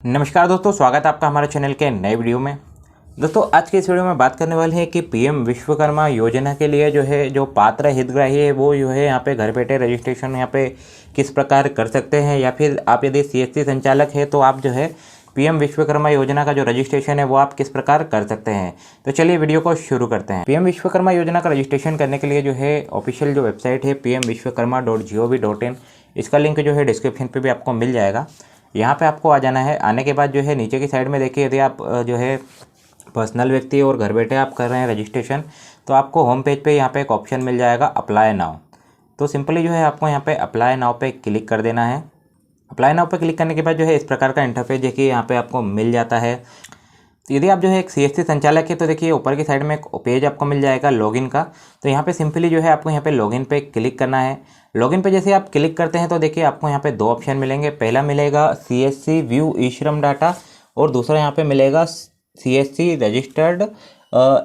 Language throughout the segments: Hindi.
नमस्कार दोस्तों, स्वागत है आपका हमारे चैनल के नए वीडियो में। दोस्तों आज के इस वीडियो में बात करने वाले हैं कि पीएम विश्वकर्मा योजना के लिए जो पात्र हितग्राही है वो यहाँ पे घर बैठे रजिस्ट्रेशन यहाँ पे किस प्रकार कर सकते हैं, या फिर आप यदि सीएससी संचालक है तो आप पीएम विश्वकर्मा योजना का जो रजिस्ट्रेशन है वो आप किस प्रकार कर सकते हैं। तो चलिए वीडियो को शुरू करते हैं। पीएम विश्वकर्मा योजना का रजिस्ट्रेशन करने के लिए ऑफिशियल जो वेबसाइट है pmvishwakarma.gov.in, इसका लिंक डिस्क्रिप्शन पे भी आपको मिल जाएगा। यहाँ पे आपको आ जाना है। आने के बाद नीचे की साइड में देखिए, यदि आप पर्सनल व्यक्ति और घर बैठे आप कर रहे हैं रजिस्ट्रेशन, तो आपको होम पेज पे यहाँ पे एक ऑप्शन मिल जाएगा अप्लाई नाउ। तो सिंपली आपको यहाँ पे अप्लाई नाउ पे क्लिक कर देना है। अप्लाई नाउ पे क्लिक करने के बाद इस प्रकार का इंटरफेस देखिए यहाँ पे आपको मिल जाता है। तो यदि आप एक सीएससी संचालक है तो देखिए ऊपर की साइड में एक पेज आपको मिल जाएगा लॉगिन का। तो यहाँ पे सिंपली आपको यहाँ पे लॉगिन पे क्लिक करना है। लॉगिन पे जैसे आप क्लिक करते हैं तो देखिए आपको यहाँ पे दो ऑप्शन मिलेंगे। पहला मिलेगा सीएससी व्यू ई श्रम डाटा, और दूसरा यहाँ पे मिलेगा सीएससी रजिस्टर्ड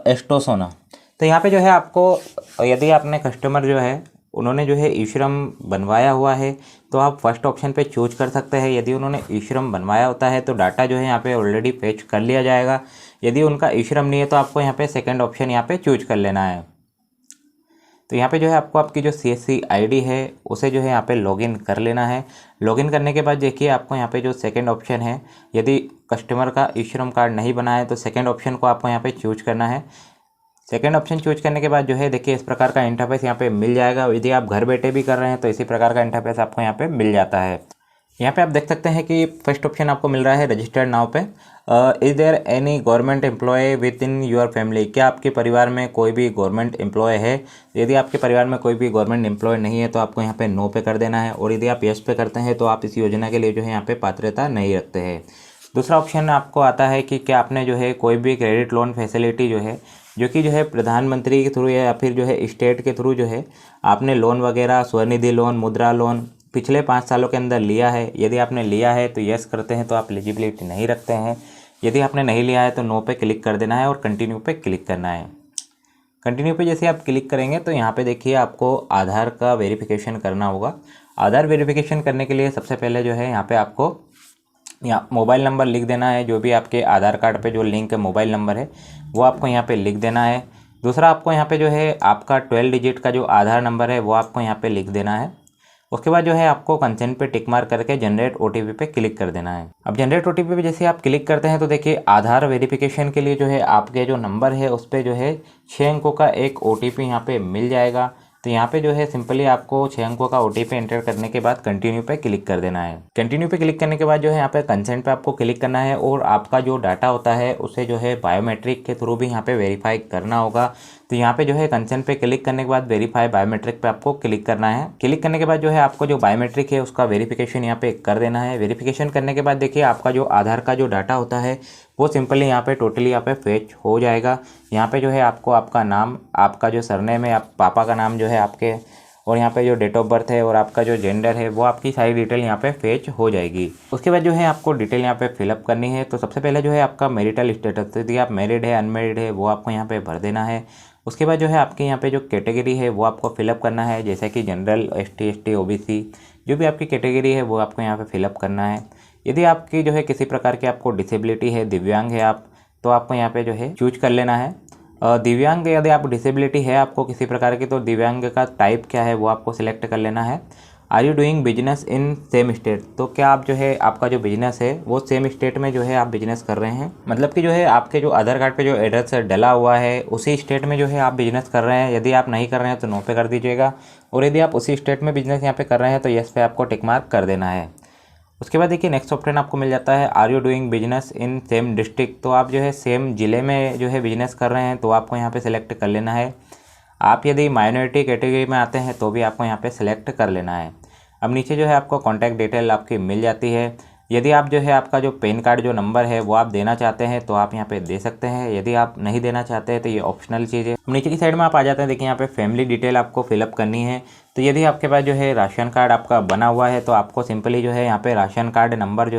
एस्टोसोना। तो यहाँ पे आपको, यदि आपने कस्टमर उन्होंने ई श्रम बनवाया हुआ है तो आप फर्स्ट ऑप्शन पे चूज कर सकते हैं। यदि उन्होंने ई श्रम बनवाया होता है तो डाटा यहाँ पे ऑलरेडी फेच कर लिया जाएगा। यदि उनका ई श्रम नहीं है तो आपको यहाँ पे सेकंड ऑप्शन यहाँ पे चूज कर लेना है। तो यहाँ पे आपको आपकी जो सीएससी आईडी है उसे यहाँ पे लॉगिन कर लेना है। लॉगिन करने के बाद देखिए आपको यहाँ पे जो सेकंड ऑप्शन है, यदि कस्टमर का ई श्रम कार्ड नहीं बना है तो सेकंड ऑप्शन को आपको यहाँ पे चूज करना है। सेकंड ऑप्शन चूज करने के बाद देखिए इस प्रकार का इंटरफेस यहाँ पे मिल जाएगा। यदि आप घर बैठे भी कर रहे हैं तो इसी प्रकार का इंटरफेस आपको यहाँ पे मिल जाता है। यहाँ पे आप देख सकते हैं कि फर्स्ट ऑप्शन आपको मिल रहा है रजिस्टर्ड नाउ पे। Is there any government employee within your family, क्या आपके परिवार में कोई भी गवर्नमेंट एम्प्लॉय है। यदि आपके परिवार में कोई भी गवर्नमेंट एम्प्लॉय नहीं है तो आपको यहाँ पे नो पे कर देना है, और यदि आप यस पे करते हैं तो आप इस योजना के लिए यहाँ पे पात्रता नहीं रखते हैं। दूसरा ऑप्शन आपको आता है कि क्या आपने कोई भी क्रेडिट लोन फैसिलिटी जो कि प्रधानमंत्री के थ्रू या फिर स्टेट के थ्रू आपने लोन वगैरह, स्वनिधि लोन, मुद्रा लोन पिछले 5 सालों के अंदर लिया है। यदि आपने लिया है तो यस करते हैं तो आप एलिजिबिलिटी नहीं रखते हैं। यदि आपने नहीं लिया है तो नो पे क्लिक कर देना है और कंटिन्यू पे क्लिक करना है। कंटिन्यू पे जैसे आप क्लिक करेंगे तो यहाँ पे देखिए आपको आधार का वेरिफिकेशन करना होगा। आधार वेरिफिकेशन करने के लिए सबसे पहले यहाँ पे आपको यहाँ मोबाइल नंबर लिख देना है। जो भी आपके आधार कार्ड पे जो लिंक है मोबाइल नंबर है वो आपको यहाँ पे लिख देना है। दूसरा आपको यहाँ पे आपका 12 डिजिट का जो आधार नंबर है वो आपको यहाँ पे लिख देना है। उसके बाद आपको कंसेंट पे टिक मार्क करके जनरेट ओटीपी पे क्लिक कर देना है। अब जनरेट ओटीपी पे जैसे आप क्लिक करते हैं तो देखिए आधार वेरिफिकेशन के लिए आपके जो नंबर है उस पर 6 अंकों का एक ओटीपी यहाँ पे मिल जाएगा। तो यहाँ पे सिंपली आपको 6 अंकों का ओटीपी एंटर करने के बाद कंटिन्यू पे क्लिक कर देना है। कंटिन्यू पे क्लिक करने के बाद यहाँ पे कंसेंट पे आपको क्लिक करना है, और आपका जो डाटा होता है उसे बायोमेट्रिक के थ्रू भी यहाँ पे वेरीफाई करना होगा। तो यहाँ पे कंसेंट पे क्लिक करने के बाद वेरीफाई बायोमेट्रिक पे आपको क्लिक करना है। क्लिक करने के बाद आपको जो बायोमेट्रिक है उसका वेरिफिकेशन यहाँ पे कर देना है। वेरिफिकेशन करने के बाद देखिए आपका जो आधार का जो डाटा होता है वो सिंपली यहाँ पे टोटली यहाँ पे फेच हो जाएगा। यहाँ पे आपको आपका नाम, आपका जो सरनेम है, आप पापा का नाम आपके, और यहाँ पे जो डेट ऑफ बर्थ है और आपका जो जेंडर है वो आपकी सारी डिटेल यहाँ पे फेच हो जाएगी। उसके बाद आपको डिटेल यहाँ पे फिलअप करनी है। तो सबसे पहले आपका मैरिटल स्टेटस, यदि आप मैरिड है अनमैरिड है वो आपको यहाँ पे भर देना है। उसके बाद आपके यहाँ पे जो कैटेगरी है वो आपको फिलअप करना है, जैसे कि जनरल, एसटी, ओबीसी, जो भी आपकी कैटेगरी है वो आपको यहाँ पे फिलअप करना है। यदि आपकी किसी प्रकार की आपको डिसेबिलिटी है, दिव्यांग है आप, तो आपको यहाँ पे चूज कर लेना है। दिव्यांग, यदि आप डिसेबिलिटी है आपको किसी प्रकार की, तो दिव्यांग का टाइप क्या है वो आपको सिलेक्ट कर लेना है। Are you doing business in same state, तो क्या आप आपका जो बिजनेस है वो सेम स्टेट में आप बिजनेस कर रहे हैं। मतलब कि आपके जो आधार कार्ड पे जो एड्रेस डला हुआ है उसी स्टेट में आप बिजनेस कर रहे हैं। यदि आप नहीं कर रहे हैं तो नो पे कर दीजिएगा, और यदि आप उसी स्टेट में बिजनेस यहाँ पे कर रहे हैं तो यस पे आपको टिक मार्क कर देना है। उसके बाद देखिए नेक्स्ट ऑप्शन आपको मिल जाता है are you doing business in same district, तो आप सेम ज़िले में बिजनेस कर रहे हैं तो आपको यहाँ पे सिलेक्ट कर लेना है। आप यदि माइनॉरिटी कैटेगरी में आते हैं तो भी आपको यहाँ पे सिलेक्ट कर लेना है। अब नीचे आपको कॉन्टैक्ट डिटेल आपकी मिल जाती है। यदि आप आपका जो पैन कार्ड जो नंबर है वो आप देना चाहते हैं तो आप यहाँ पे दे सकते हैं। यदि आप नहीं देना चाहते हैं तो ये ऑप्शनल चीज़ है। नीचे की साइड में आप आ जाते हैं, देखिए यहाँ पे फैमिली डिटेल आपको फिलअप करनी है। तो यदि आपके पास राशन कार्ड आपका बना हुआ है तो आपको सिंपली यहाँ पे राशन कार्ड नंबर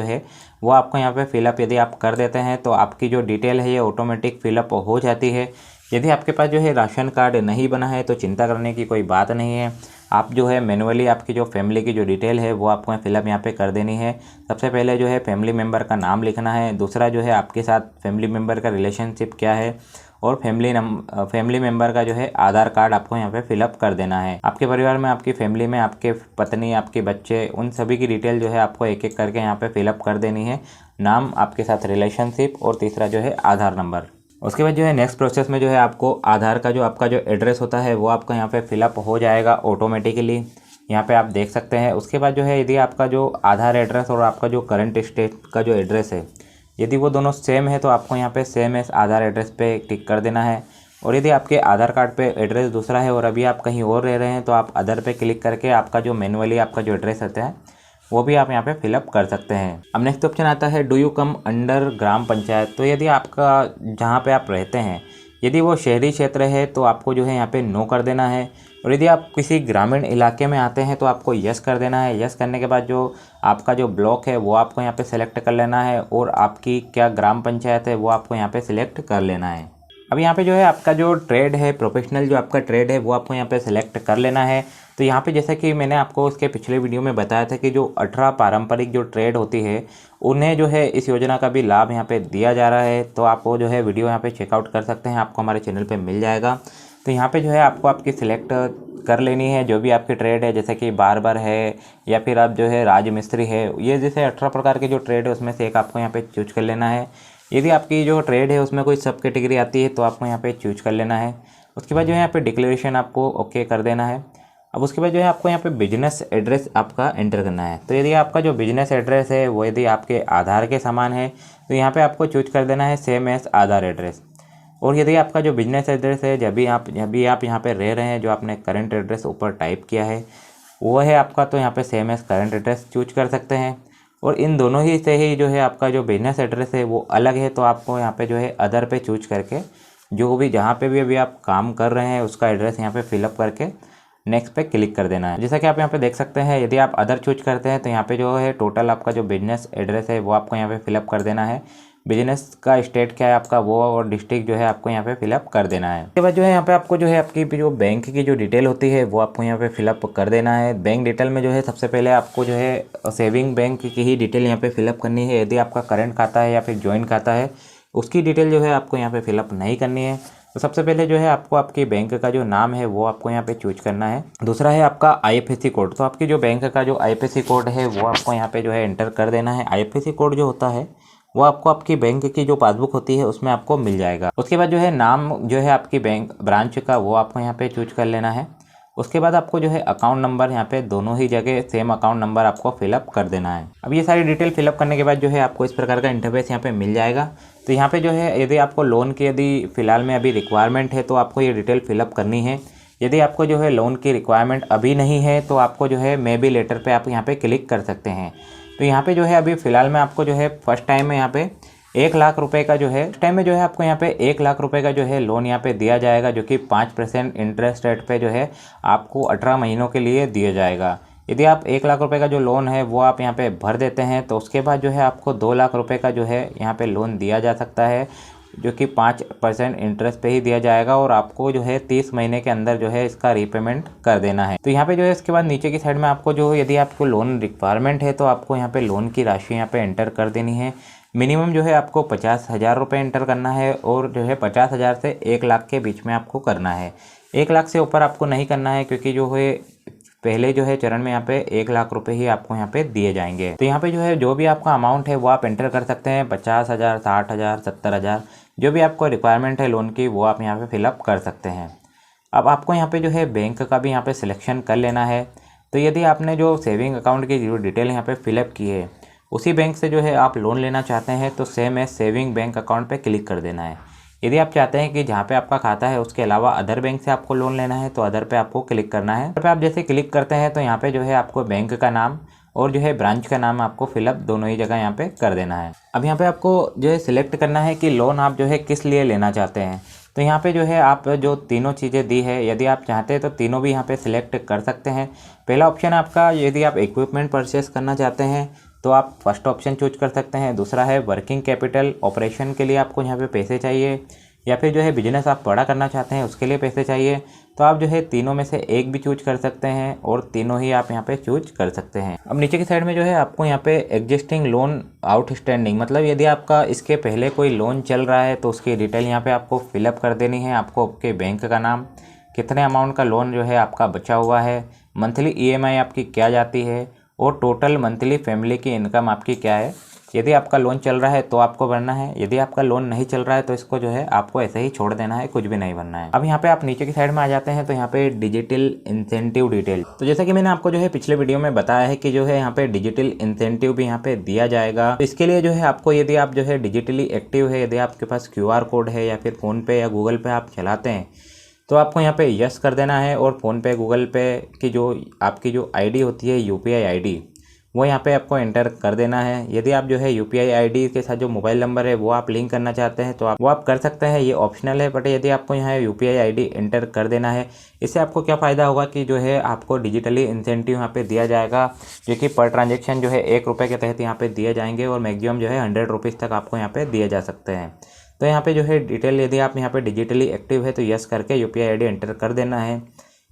वो आपको यहाँ पे फिलअप यदि आप कर देते हैं तो आपकी जो डिटेल है ये ऑटोमेटिक फिलअप हो जाती है। यदि आपके पास राशन कार्ड नहीं बना है तो चिंता करने की कोई बात नहीं है। आप जो है मैनुअली आपकी जो फैमिली की जो डिटेल है वो आपको फिलअप यहाँ पे कर देनी है। सबसे पहले जो है फैमिली मेम्बर का नाम लिखना है, दूसरा जो है आपके साथ फैमिली मेम्बर का रिलेशनशिप क्या है, और फैमिली मेम्बर का जो है आधार कार्ड आपको यहाँ पे फिलअप कर देना है। आपके परिवार में, आपकी फैमिली में आपके पत्नी, आपके बच्चे, उन सभी की डिटेल जो है आपको एक एक करके यहाँ पे फिलअप कर देनी है। नाम, आपके साथ रिलेशनशिप, और तीसरा जो है आधार नंबर। उसके बाद जो है नेक्स्ट प्रोसेस में जो है आपको आधार का जो आपका जो एड्रेस होता है वो आपका यहाँ पे फिलअप हो जाएगा ऑटोमेटिकली, यहाँ पे आप देख सकते हैं। उसके बाद जो है यदि आपका जो आधार एड्रेस और आपका जो करंट स्टेट का जो एड्रेस है, यदि वो दोनों सेम है तो आपको यहाँ पे सेम एस आधार एड्रेस पे टिक कर देना है। और यदि आपके आधार कार्ड पे एड्रेस दूसरा है और अभी आप कहीं और रह रहे हैं तो आप अदर पे क्लिक करके आपका जो मैनुअली आपका जो एड्रेस होता है वो भी आप यहाँ पे फिलअप कर सकते हैं। अब नेक्स्ट ऑप्शन आता है डू यू कम अंडर ग्राम पंचायत। तो यदि आपका जहाँ पे आप रहते हैं यदि वो शहरी क्षेत्र है तो आपको जो है यहाँ पे नो कर देना है, और यदि आप किसी ग्रामीण इलाके में आते हैं तो आपको यस कर देना है। यस करने के बाद जो आपका जो ब्लॉक है वो आपको यहाँ पे सिलेक्ट कर लेना है, और आपकी क्या ग्राम पंचायत है वो आपको यहाँ पे सिलेक्ट कर लेना है। अब यहाँ पे जो है आपका जो ट्रेड है, प्रोफेशनल जो आपका ट्रेड है वो आपको यहाँ पे सिलेक्ट कर लेना है। तो यहाँ पे जैसा कि मैंने आपको इसके पिछले वीडियो में बताया था कि जो 18 पारंपरिक जो ट्रेड होती है उन्हें जो है इस योजना का भी लाभ यहाँ पे दिया जा रहा है। तो आप वो जो है वीडियो यहाँ पे चेकआउट कर सकते हैं, आपको हमारे चैनल पे मिल जाएगा। तो यहाँ पे जो है आपको आपकी सिलेक्ट कर लेनी है जो भी आपकी ट्रेड है, जैसे कि बार्बर है या फिर आप जो है राजमिस्त्री है, ये जैसे 18 प्रकार के जो ट्रेड है उसमें से एक आपको यहाँ पे चूज कर लेना है। यदि आपकी जो ट्रेड है उसमें कोई सब कैटेगरी आती है तो आपको यहाँ पे चूज कर लेना है। उसके बाद जो है यहाँ पे डिक्लेरेशन आपको ओके कर देना है। अब उसके बाद जो है आपको यहाँ पे बिजनेस एड्रेस आपका एंटर करना है। तो यदि आपका जो बिजनेस एड्रेस है वो यदि आपके आधार के समान है तो यहाँ पे आपको चूज कर देना है सेम एज आधार एड्रेस। और यदि आपका जो बिजनेस एड्रेस है जब भी आप यहाँ पे रह रहे हैं, जो आपने करंट एड्रेस ऊपर टाइप किया है वो है आपका, तो यहाँ पे same as current address choose कर सकते हैं। और इन दोनों ही से ही जो है आपका जो बिजनेस एड्रेस है वो अलग है, तो आपको यहाँ पे जो है अदर पे चूज करके जो भी जहाँ पे भी अभी आप काम कर रहे हैं उसका एड्रेस यहाँ पे फिलअप करके नेक्स्ट पे क्लिक कर देना है। जैसा कि आप यहाँ पे देख सकते हैं, यदि आप अदर चूज करते हैं तो यहाँ पे जो है टोटल आपका जो बिजनेस एड्रेस है वो आपको यहाँ पे फिलअप कर देना है। बिजनेस का स्टेट क्या है आपका वो, और डिस्ट्रिक्ट जो है आपको यहाँ पे फिलअप कर देना है। उसके बाद जो है यहाँ पे आपको जो है आपकी जो बैंक की जो डिटेल होती है वो आपको यहाँ पे फिलअप कर देना है। बैंक डिटेल में जो है सबसे पहले आपको जो है सेविंग बैंक की ही डिटेल यहाँ पे फिलअप करनी है। यदि आपका करंट खाता है या फिर जॉइंट खाता है उसकी डिटेल जो है आपको यहाँ पे फिलअप नहीं करनी है। तो सबसे पहले जो है आपको आपके बैंक का जो नाम है वो आपको यहाँ पे चूज करना है। दूसरा है आपका IFSC कोड। तो आपकी जो बैंक का जो IFSC कोड है वो आपको यहाँ पे जो है एंटर कर देना है। IFSC कोड जो होता है वो आपको आपकी बैंक की जो पासबुक होती है उसमें आपको मिल जाएगा। उसके बाद जो है नाम जो है आपकी बैंक ब्रांच का वो आपको यहाँ पे चूज कर लेना है। उसके बाद आपको जो है अकाउंट नंबर यहाँ पे दोनों ही जगह सेम अकाउंट नंबर आपको फिलअप कर देना है। अब ये सारी डिटेल फिलअप करने के बाद जो है आपको इस प्रकार का इंटरफेस यहाँ पे मिल जाएगा। तो यहाँ पे जो है यदि आपको लोन की यदि फ़िलहाल में अभी रिक्वायरमेंट है तो आपको ये डिटेल फिलअप करनी है। यदि आपको जो है लोन की रिक्वायरमेंट अभी नहीं है तो आपको जो है मे बी लेटर पे आप यहाँ पे क्लिक कर सकते हैं। तो यहाँ पे जो है अभी फ़िलहाल में आपको जो है फर्स्ट टाइम में यहाँ पे 1 लाख रुपए का जो है टाइम में जो है आपको यहाँ पे 1 लाख रुपए का जो है लोन यहाँ पे दिया जाएगा, जो कि 5% इंटरेस्ट रेट पे जो है आपको 18 महीनों के लिए दिया जाएगा। यदि आप 1 लाख रुपए का जो लोन है वो आप यहाँ पे भर देते हैं तो उसके बाद जो है आपको 2 लाख रुपए का जो है यहाँ पे लोन दिया जा सकता है, जो कि 5% इंटरेस्ट पे ही दिया जाएगा, और आपको जो है 30 महीने के अंदर जो है इसका रीपेमेंट कर देना है। तो यहाँ पे जो है इसके बाद नीचे की साइड में आपको जो यदि आपको लोन रिक्वायरमेंट है तो आपको यहाँ पे लोन की राशि यहाँ पे एंटर कर देनी है। मिनिमम जो है आपको 50,000 रुपये एंटर करना है, और जो है 50,000 से 1 लाख के बीच में आपको करना है। 1 लाख से ऊपर आपको नहीं करना है, क्योंकि जो है पहले जो है चरण में यहाँ पे 1 लाख रुपए ही आपको यहाँ पे दिए जाएंगे। तो यहाँ पे जो है जो भी आपका अमाउंट है वो आप एंटर कर सकते हैं, 50,000, 60,000, 70,000, जो भी आपको रिक्वायरमेंट है लोन की वो आप यहाँ पे फिलअप कर सकते हैं। अब आपको यहाँ पे जो है बैंक का भी यहाँ पे सिलेक्शन कर लेना है। तो यदि आपने जो सेविंग अकाउंट की जो डिटेल यहाँ पे फिलअप की है उसी बैंक से जो है आप लोन लेना चाहते हैं तो सेम है सेविंग बैंक अकाउंट पे क्लिक कर देना है। यदि आप चाहते हैं कि जहाँ पे आपका खाता है उसके अलावा अदर बैंक से आपको लोन लेना है तो अदर पे आपको क्लिक करना है। अदर पे आप जैसे क्लिक करते हैं तो यहाँ पे जो है आपको बैंक का नाम और जो है ब्रांच का नाम आपको फिलअप दोनों ही जगह यहाँ पे कर देना है। अब यहाँ पे आपको जो है सिलेक्ट करना है कि लोन आप जो है किस लिए लेना चाहते हैं। तो यहाँ पे जो है आप जो तीनों चीज़ें दी है यदि आप चाहते हैं तो तीनों भी यहाँ पे सिलेक्ट कर सकते हैं। पहला ऑप्शन आपका यदि आप इक्विपमेंट परचेस करना चाहते हैं तो आप फर्स्ट ऑप्शन चूज कर सकते हैं। दूसरा है वर्किंग कैपिटल, ऑपरेशन के लिए आपको यहाँ पे पैसे चाहिए, या फिर जो है बिजनेस आप बड़ा करना चाहते हैं उसके लिए पैसे चाहिए, तो आप जो है तीनों में से एक भी चूज कर सकते हैं और तीनों ही आप यहाँ पे चूज कर सकते हैं। अब नीचे की साइड में जो है आपको यहाँ पे एग्जिस्टिंग लोन आउटस्टैंडिंग, मतलब यदि आपका इसके पहले कोई लोन चल रहा है तो उसकी डिटेल यहाँ पे आपको फिलअप कर देनी है। आपको आपके बैंक का नाम, कितने अमाउंट का लोन जो है आपका बचा हुआ है, मंथली ईएमआई आपकी क्या जाती है और टोटल मंथली फैमिली की इनकम आपकी क्या है। यदि आपका लोन चल रहा है तो आपको भरना है, यदि आपका लोन नहीं चल रहा है तो इसको जो है आपको ऐसे ही छोड़ देना है, कुछ भी नहीं भरना है। अब यहाँ पे आप नीचे की साइड में आ जाते हैं तो यहाँ पे डिजिटल इंसेंटिव डिटेल। तो जैसा कि मैंने आपको जो है पिछले वीडियो में बताया है कि जो है यहाँ पे डिजिटल इंसेंटिव भी यहाँ पे दिया जाएगा। तो इसके लिए जो है आपको, यदि आप जो है डिजिटली एक्टिव है, यदि आपके पास QR कोड है या फिर फ़ोनपे या गूगल पे आप चलाते हैं तो आपको यहाँ पे यस कर देना है और फ़ोनपे गूगल पे की जो आपकी जो आईडी होती है UPI आईडी वो यहाँ पे आपको एंटर कर देना है। यदि आप जो है UPI आईडी के साथ जो मोबाइल नंबर है वो आप लिंक करना चाहते हैं तो आप कर सकते हैं, ये ऑप्शनल है। बट यदि आपको यहाँ UPI आईडी एंटर कर देना है, इससे आपको क्या फ़ायदा होगा कि जो है आपको डिजिटली इंसेंटिव यहाँ पे दिया जाएगा, जो कि पर ट्रांजेक्शन जो है ₹1 के तहत यहाँ पे दिए जाएंगे और मैक्सिमम जो है ₹100 तक आपको यहाँ पे दिए जा सकते हैं। तो यहाँ पे जो है डिटेल, यदि आप यहाँ पे डिजिटली एक्टिव है तो यस करके UPI आईडी एंटर कर देना है।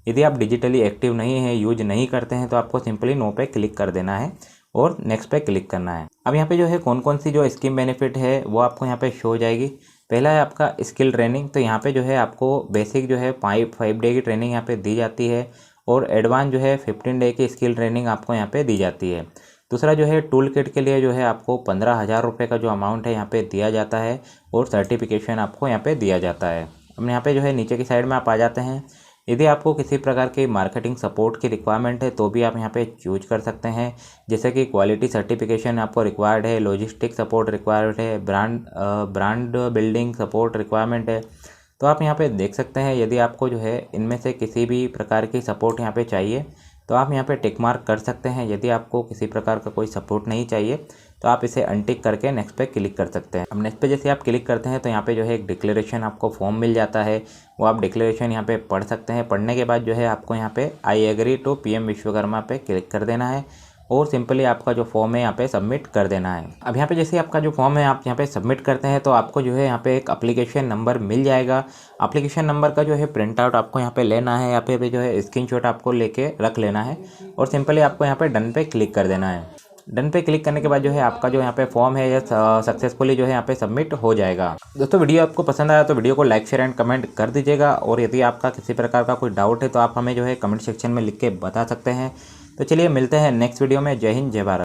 यदि आप डिजिटली एक्टिव नहीं है, यूज नहीं करते हैं, तो आपको सिंपली नो पे क्लिक कर देना है और नेक्स्ट पे क्लिक करना है। अब यहाँ पे जो है कौन कौन सी जो स्कीम बेनिफिट है वो आपको यहाँ पे शो हो जाएगी। पहला है आपका स्किल ट्रेनिंग, तो यहाँ पे जो है आपको बेसिक जो है 5 डे की ट्रेनिंग यहाँ पे दी जाती है और एडवांस जो है 15 डे की स्किल ट्रेनिंग आपको यहाँ पे दी जाती है। दूसरा जो है टूल किट के लिए जो है आपको 15,000 रुपये का जो अमाउंट है यहाँ पे दिया जाता है और सर्टिफिकेशन आपको यहाँ पे दिया जाता है। अब यहाँ पे जो है नीचे की साइड में आप आ जाते हैं। यदि आपको किसी प्रकार की मार्केटिंग सपोर्ट की रिक्वायरमेंट है तो भी आप यहाँ पे चूज कर सकते हैं, जैसे कि क्वालिटी सर्टिफिकेशन आपको रिक्वायर्ड है, लॉजिस्टिक सपोर्ट रिक्वायर्ड है, ब्रांड बिल्डिंग सपोर्ट रिक्वायरमेंट है। तो आप यहाँ पे देख सकते हैं, यदि आपको जो है इनमें से किसी भी प्रकार की सपोर्ट यहाँ पे चाहिए तो आप यहाँ पे टिक मार्क कर सकते हैं। यदि आपको किसी प्रकार का कोई सपोर्ट नहीं चाहिए तो आप इसे अनटिक करके नेक्स्ट पे क्लिक कर सकते हैं। अब नेक्स्ट पे जैसे आप क्लिक करते हैं तो यहाँ पे जो है एक डिक्लेरेशन आपको फॉर्म मिल जाता है, वो आप डिक्लेरेशन यहाँ पे पढ़ सकते हैं। पढ़ने के बाद जो है आपको यहाँ पे I agree to PM Vishwakarma पे क्लिक कर देना है और सिंपली आपका जो फॉर्म है यहाँ पे सबमिट कर देना है। अब यहाँ पे जैसे आपका जो फॉर्म है आप यहाँ पे सबमिट करते हैं तो आपको जो है यहाँ पे एक एप्लीकेशन नंबर मिल जाएगा। एप्लीकेशन नंबर का जो है प्रिंट आउट आपको यहाँ पे लेना है या फिर जो है स्क्रीनशॉट आपको लेके रख लेना है और सिंपली आपको यहाँ पे डन पे क्लिक कर देना है। डन पे क्लिक करने के बाद जो है आपका जो यहाँ पे फॉर्म है यह सक्सेसफुली जो है यहाँ पे सबमिट हो जाएगा। दोस्तों वीडियो आपको पसंद आया तो वीडियो को लाइक शेयर एंड कमेंट कर दीजिएगा और यदि आपका किसी प्रकार का कोई डाउट है तो आप हमें जो है कमेंट सेक्शन में लिख के बता सकते हैं। तो चलिए मिलते हैं नेक्स्ट वीडियो में। जय हिंद, जय भारत।